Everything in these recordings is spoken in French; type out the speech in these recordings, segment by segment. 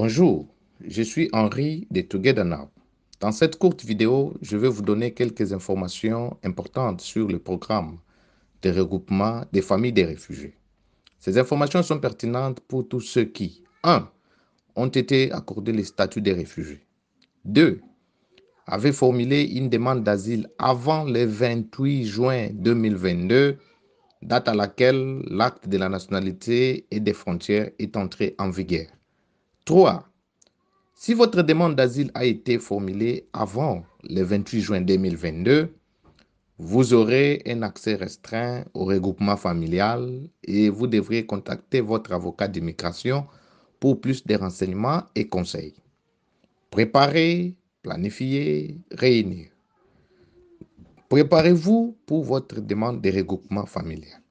Bonjour, je suis Henri de Together Now. Dans cette courte vidéo, je vais vous donner quelques informations importantes sur le programme de regroupement des familles des réfugiés. Ces informations sont pertinentes pour tous ceux qui, 1. ont été accordés le statut des réfugiés. 2. avaient formulé une demande d'asile avant le 28 juin 2022, date à laquelle l'acte de la nationalité et des frontières est entré en vigueur. 3. Si votre demande d'asile a été formulée avant le 28 juin 2022, vous aurez un accès restreint au regroupement familial et vous devrez contacter votre avocat d'immigration pour plus de renseignements et conseils. Préparez, planifiez, réunir. Préparez-vous pour votre demande de regroupement familial.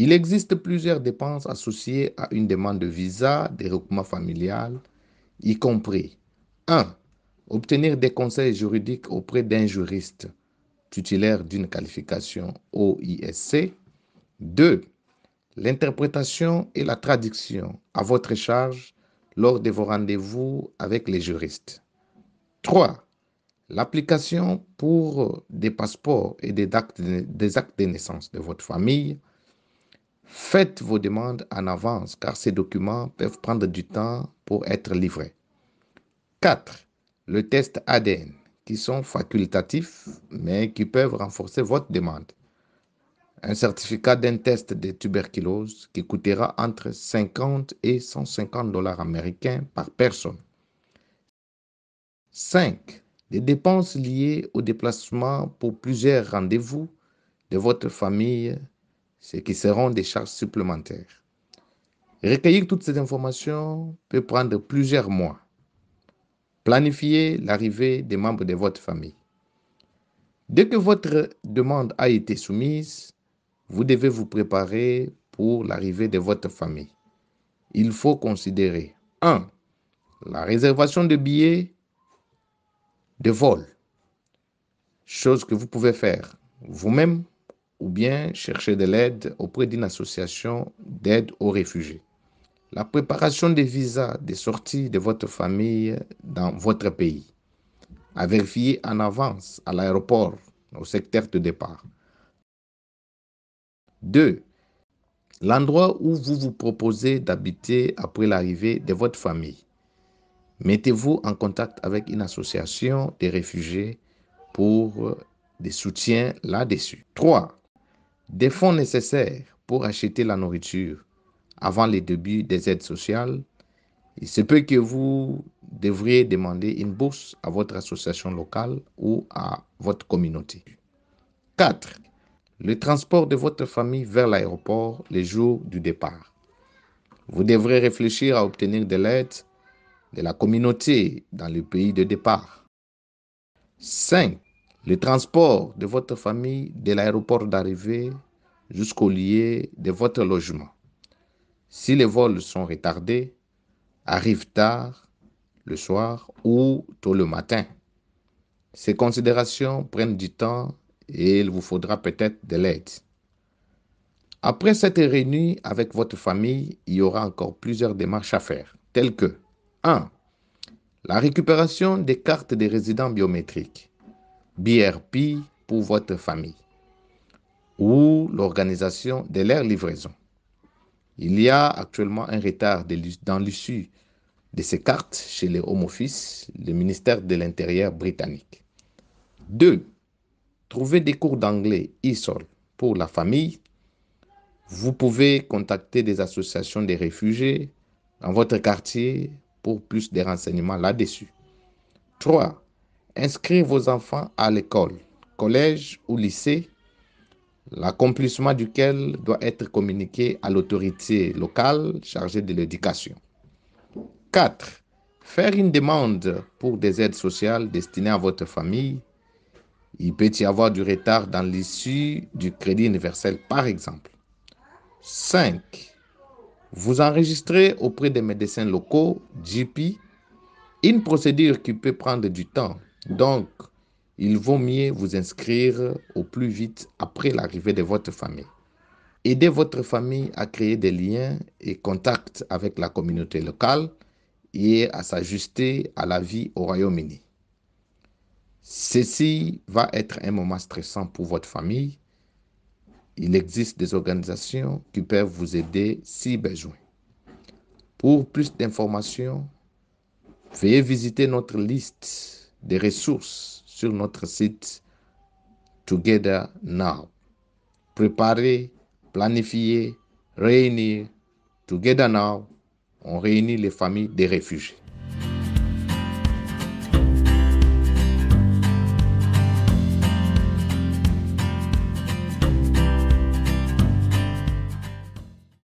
Il existe plusieurs dépenses associées à une demande de visa de regroupement familial, y compris 1. Obtenir des conseils juridiques auprès d'un juriste titulaire d'une qualification OISC. 2. L'interprétation et la traduction à votre charge lors de vos rendez-vous avec les juristes. 3. L'application pour des passeports et des actes de naissance de votre famille. Faites vos demandes en avance car ces documents peuvent prendre du temps pour être livrés. 4. Le test ADN, qui sont facultatifs, mais qui peuvent renforcer votre demande. Un certificat d'un test de tuberculose qui coûtera entre 50 et 150 dollars américains par personne. 5. Des dépenses liées au déplacement pour plusieurs rendez-vous de votre famille, ce qui seront des charges supplémentaires. Recueillir toutes ces informations peut prendre plusieurs mois. Planifiez l'arrivée des membres de votre famille. Dès que votre demande a été soumise, vous devez vous préparer pour l'arrivée de votre famille. Il faut considérer 1. La réservation de billets de vol, chose que vous pouvez faire vous-même ou bien chercher de l'aide auprès d'une association d'aide aux réfugiés. La préparation des visas de sortie de votre famille dans votre pays. À vérifier en avance à l'aéroport, au secteur de départ. 2. L'endroit où vous vous proposez d'habiter après l'arrivée de votre famille. Mettez-vous en contact avec une association des réfugiés pour des soutiens là-dessus. 3. Des fonds nécessaires pour acheter la nourriture avant le début des aides sociales. Il se peut que vous devriez demander une bourse à votre association locale ou à votre communauté. 4. Le transport de votre famille vers l'aéroport le jour du départ. Vous devrez réfléchir à obtenir de l'aide de la communauté dans le pays de départ. 5. Le transport de votre famille de l'aéroport d'arrivée jusqu'au lieu de votre logement. Si les vols sont retardés, arrivent tard, le soir ou tôt le matin. Ces considérations prennent du temps et il vous faudra peut-être de l'aide. Après cette réunion avec votre famille, il y aura encore plusieurs démarches à faire, telles que 1. La récupération des cartes de résidents biométriques, BRP pour votre famille, ou l'organisation de leur livraison. Il y a actuellement un retard dans l'issue de ces cartes chez les Home Office, le ministère de l'Intérieur britannique. 2. Trouver des cours d'anglais ESOL pour la famille. Vous pouvez contacter des associations de réfugiés dans votre quartier pour plus de renseignements là-dessus. 3. Inscrire vos enfants à l'école, collège ou lycée, l'accomplissement duquel doit être communiqué à l'autorité locale chargée de l'éducation. 4. Faire une demande pour des aides sociales destinées à votre famille. Il peut y avoir du retard dans l'issue du crédit universel, par exemple. 5. Vous enregistrez auprès des médecins locaux, GP, une procédure qui peut prendre du temps. Donc, il vaut mieux vous inscrire au plus vite après l'arrivée de votre famille. Aidez votre famille à créer des liens et contacts avec la communauté locale et à s'ajuster à la vie au Royaume-Uni. Ceci va être un moment stressant pour votre famille. Il existe des organisations qui peuvent vous aider si besoin. Pour plus d'informations, veuillez visiter notre liste de ressources sur notre site Together Now. Préparer, planifier, réunir. Together Now, on réunit les familles des réfugiés.